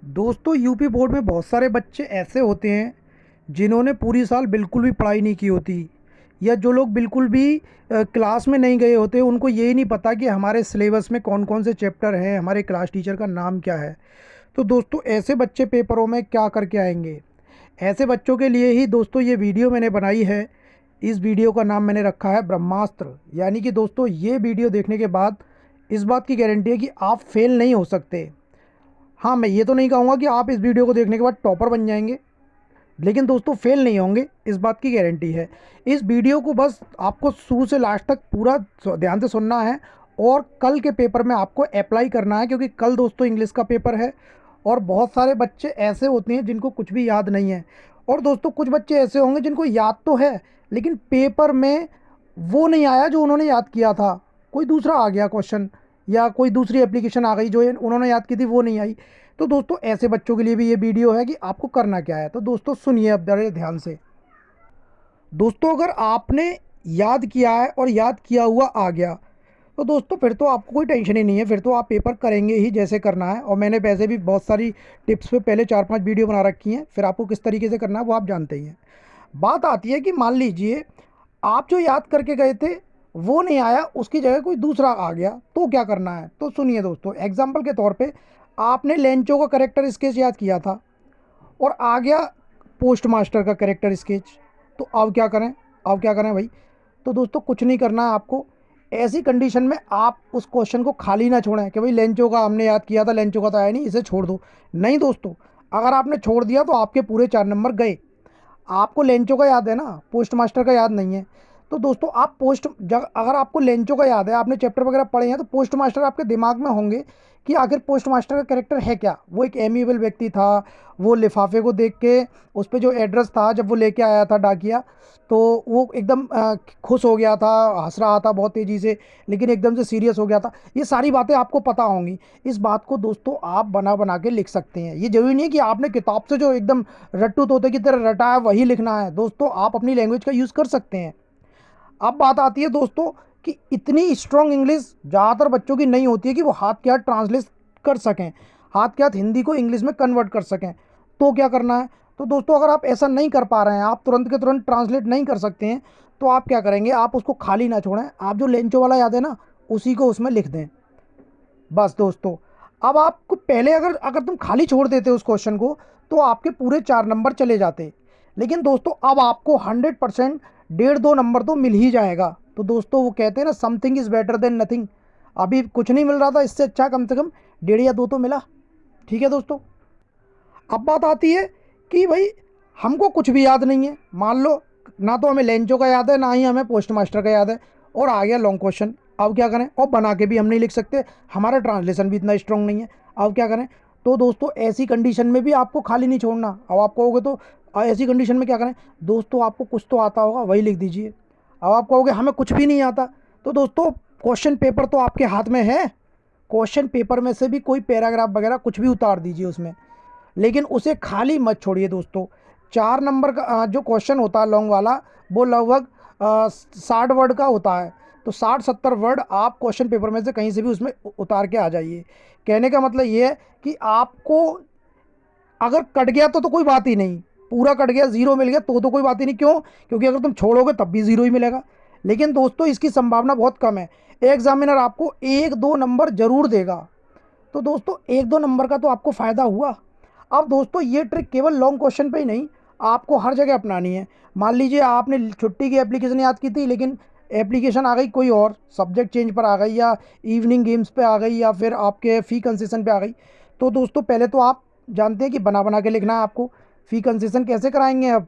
दोस्तों UP board में बहुत सारे बच्चे ऐसे होते हैं जिन्होंने पूरी साल बिल्कुल भी पढ़ाई नहीं की होती, या जो लोग बिल्कुल भी क्लास में नहीं गए होते, उनको यही नहीं पता कि हमारे सिलेबस में कौन कौन से चैप्टर हैं, हमारे क्लास टीचर का नाम क्या है। तो दोस्तों ऐसे बच्चे पेपरों में क्या करके आएंगे? ऐसे बच्चों के लिए ही दोस्तों ये वीडियो मैंने बनाई है। इस वीडियो का नाम मैंने रखा है ब्रह्मास्त्र। यानी कि दोस्तों ये वीडियो देखने के बाद इस बात की गारंटी है कि आप फेल नहीं हो सकते। हाँ, मैं ये तो नहीं कहूँगा कि आप इस वीडियो को देखने के बाद टॉपर बन जाएंगे, लेकिन दोस्तों फेल नहीं होंगे, इस बात की गारंटी है। इस वीडियो को बस आपको शुरू से लास्ट तक पूरा ध्यान से सुनना है और कल के पेपर में आपको अप्लाई करना है, क्योंकि कल दोस्तों इंग्लिश का पेपर है और बहुत सारे बच्चे ऐसे होते हैं जिनको कुछ भी याद नहीं है। और दोस्तों कुछ बच्चे ऐसे होंगे जिनको याद तो है लेकिन पेपर में वो नहीं आया जो उन्होंने याद किया था, कोई दूसरा आ गया क्वेश्चन, या कोई दूसरी एप्लीकेशन आ गई जो उन्होंने याद की थी वो नहीं आई। तो दोस्तों ऐसे बच्चों के लिए भी ये वीडियो है कि आपको करना क्या है। तो दोस्तों सुनिए अब बड़े ध्यान से। दोस्तों अगर आपने याद किया है और याद किया हुआ आ गया तो दोस्तों फिर तो आपको कोई टेंशन ही नहीं है, फिर तो आप पेपर करेंगे ही जैसे करना है। और मैंने वैसे भी बहुत सारी टिप्स पे पहले 4-5 वीडियो बना रखी हैं, फिर आपको किस तरीके से करना है वो आप जानते ही हैं। बात आती है कि मान लीजिए आप जो याद करके गए थे वो नहीं आया, उसकी जगह कोई दूसरा आ गया, तो क्या करना है? तो सुनिए दोस्तों, एग्जाम्पल के तौर पे आपने लेंचो का करेक्टर स्केच याद किया था और आ गया पोस्ट मास्टर का करेक्टर स्केच, तो अब क्या करें? अब क्या करें भाई? तो दोस्तों कुछ नहीं करना है आपको। ऐसी कंडीशन में आप उस क्वेश्चन को खाली ना छोड़ें कि भाई लेंचो का हमने याद किया था, लेंचो का तो आया नहीं, इसे छोड़ दो। नहीं दोस्तों, अगर आपने छोड़ दिया तो आपके पूरे 4 नंबर गए। आपको लेंचो का याद है ना, पोस्ट मास्टर का याद नहीं है। तो दोस्तों आप अगर आपको लेंचो का याद है, आपने चैप्टर वगैरह पढ़े हैं, तो पोस्ट मास्टर आपके दिमाग में होंगे कि आखिर पोस्ट मास्टर का कैरेक्टर है क्या। वो एक एमिएबल व्यक्ति था, वो लिफाफे को देख के उस पर जो एड्रेस था जब वो लेके आया था डाकिया, तो वो एकदम खुश हो गया था, हंस रहा था बहुत तेज़ी से, लेकिन एकदम से सीरियस हो गया था। ये सारी बातें आपको पता होंगी। इस बात को दोस्तों आप बना बना के लिख सकते हैं। ये जरूरी नहीं है कि आपने किताब से जो एकदम रट्टू तोते की तरह रटा है वही लिखना है। दोस्तों आप अपनी लैंग्वेज का यूज़ कर सकते हैं। अब बात आती है दोस्तों कि इतनी स्ट्रॉन्ग इंग्लिश ज़्यादातर बच्चों की नहीं होती है कि वो हाथ के हाथ ट्रांसलेट कर सकें, हाथ के हाथ हिंदी को इंग्लिश में कन्वर्ट कर सकें। तो क्या करना है? तो दोस्तों अगर आप ऐसा नहीं कर पा रहे हैं, आप तुरंत के तुरंत ट्रांसलेट नहीं कर सकते हैं, तो आप क्या करेंगे? आप उसको खाली ना छोड़ें, आप जो लेंचो वाला याद है ना उसी को उसमें लिख दें, बस दोस्तों। अब आपको पहले अगर अगर तुम खाली छोड़ देते उस क्वेश्चन को तो आपके पूरे 4 नंबर चले जाते। लेकिन दोस्तों अब आपको 100% 1.5-2 नंबर तो मिल ही जाएगा। तो दोस्तों वो कहते हैं ना, something is better than nothing. अभी कुछ नहीं मिल रहा था, इससे अच्छा कम से कम 1.5 या 2 तो मिला। ठीक है दोस्तों, अब बात आती है कि भाई हमको कुछ भी याद नहीं है। मान लो ना तो हमें लेंचो का याद है, ना ही हमें पोस्ट मास्टर का याद है, और आ गया लॉन्ग क्वेश्चन। अब क्या करें? और बना के भी हम नहीं लिख सकते, हमारा ट्रांसलेशन भी इतना स्ट्रॉन्ग नहीं है। अब क्या करें? तो दोस्तों ऐसी कंडीशन में भी आपको खाली नहीं छोड़ना। अब आप कहोगे तो ऐसी कंडीशन में क्या करें? दोस्तों आपको कुछ तो आता होगा, वही लिख दीजिए। अब आप कहोगे हमें कुछ भी नहीं आता, तो दोस्तों क्वेश्चन पेपर तो आपके हाथ में है। क्वेश्चन पेपर में से भी कोई पैराग्राफ वगैरह कुछ भी उतार दीजिए उसमें, लेकिन उसे खाली मत छोड़िए दोस्तों। 4 नंबर का जो क्वेश्चन होता है लॉन्ग वाला, वो लगभग 60 वर्ड का होता है। तो 60-70 वर्ड आप क्वेश्चन पेपर में से कहीं से भी उसमें उतार के आ जाइए। कहने का मतलब ये है कि आपको अगर कट गया तो कोई बात ही नहीं, पूरा कट गया, ज़ीरो मिल गया तो कोई बात ही नहीं। क्यों? क्योंकि अगर तुम छोड़ोगे तब भी ज़ीरो ही मिलेगा। लेकिन दोस्तों इसकी संभावना बहुत कम है, एग्जामिनर आपको 1-2 नंबर ज़रूर देगा। तो दोस्तों 1-2 नंबर का तो आपको फ़ायदा हुआ। अब दोस्तों ये ट्रिक केवल लॉन्ग क्वेश्चन पे ही नहीं, आपको हर जगह अपनानी है। मान लीजिए आपने छुट्टी की एप्लीकेशन याद की थी, लेकिन एप्लीकेशन आ गई कोई और, सब्जेक्ट चेंज पर आ गई, या इवनिंग गेम्स पे आ गई, या फिर आपके फ़ी कंसेशन पे आ गई। तो दोस्तों पहले तो आप जानते हैं कि बना बना के लिखना है आपको। फ़ी कंसेशन कैसे कराएंगे? अब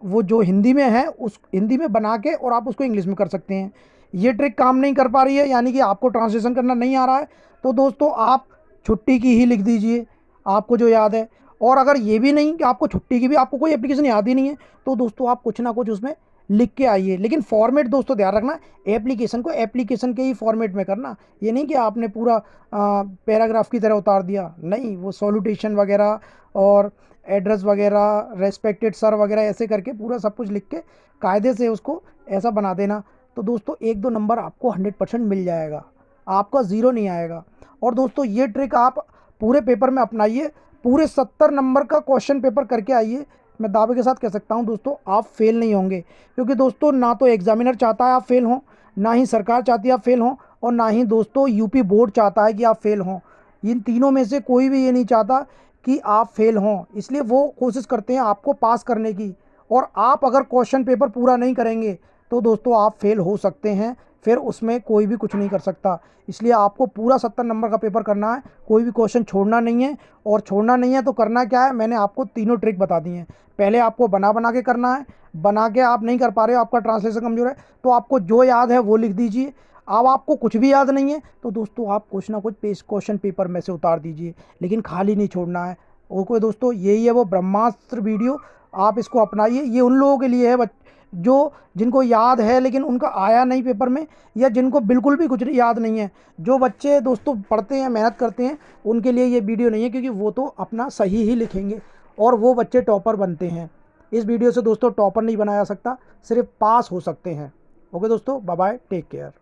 वो जो हिंदी में है उस हिंदी में बना के और आप उसको इंग्लिश में कर सकते हैं। ये ट्रिक काम नहीं कर पा रही है, यानी कि आपको ट्रांसलेशन करना नहीं आ रहा है, तो दोस्तों आप छुट्टी की ही लिख दीजिए, आपको जो याद है। और अगर ये भी नहीं कि आपको छुट्टी की भी आपको कोई एप्लीकेशन याद ही नहीं है, तो दोस्तों आप कुछ ना कुछ उसमें लिख के आइए। लेकिन फॉर्मेट दोस्तों ध्यान रखना, एप्लीकेशन को एप्लीकेशन के ही फॉर्मेट में करना। ये नहीं कि आपने पूरा पैराग्राफ की तरह उतार दिया, नहीं। वो सॉल्यूटेशन वगैरह और एड्रेस वगैरह, रेस्पेक्टेड सर वगैरह, ऐसे करके पूरा सब कुछ लिख के कायदे से उसको ऐसा बना देना। तो दोस्तों 1-2 नंबर आपको 100% मिल जाएगा, आपका ज़ीरो नहीं आएगा। और दोस्तों ये ट्रिक आप पूरे पेपर में अपनाइए, पूरे 70 नंबर का क्वेश्चन पेपर करके आइए। मैं दावे के साथ कह सकता हूं दोस्तों, आप फेल नहीं होंगे, क्योंकि दोस्तों ना तो एग्जामिनर चाहता है आप फेल हों, ना ही सरकार चाहती है आप फेल हों, और ना ही दोस्तों यूपी बोर्ड चाहता है कि आप फेल हों। इन तीनों में से कोई भी ये नहीं चाहता कि आप फेल हों, इसलिए वो कोशिश करते हैं आपको पास करने की। और आप अगर क्वेश्चन पेपर पूरा नहीं करेंगे तो दोस्तों आप फेल हो सकते हैं, फिर उसमें कोई भी कुछ नहीं कर सकता। इसलिए आपको पूरा 70 नंबर का पेपर करना है, कोई भी क्वेश्चन छोड़ना नहीं है। और छोड़ना नहीं है तो करना क्या है, मैंने आपको तीनों ट्रिक बता दी हैं। पहले आपको बना बना के करना है, बना के आप नहीं कर पा रहे हो, आपका ट्रांसलेशन कमज़ोर है, तो आपको जो याद है वो लिख दीजिए। अब आपको कुछ भी याद नहीं है तो दोस्तों आप कुछ ना कुछ क्वेश्चन पेपर में से उतार दीजिए, लेकिन खाली नहीं छोड़ना है। ओके दोस्तों, यही है वो ब्रह्मास्त्र वीडियो, आप इसको अपनाइए। ये उन लोगों के लिए है जो जिनको याद है लेकिन उनका आया नहीं पेपर में, या जिनको बिल्कुल भी कुछ याद नहीं है। जो बच्चे दोस्तों पढ़ते हैं, मेहनत करते हैं, उनके लिए ये वीडियो नहीं है, क्योंकि वो तो अपना सही ही लिखेंगे और वो बच्चे टॉपर बनते हैं। इस वीडियो से दोस्तों टॉपर नहीं बनाया जा सकता, सिर्फ पास हो सकते हैं। ओके दोस्तों, बाय बाय, टेक केयर।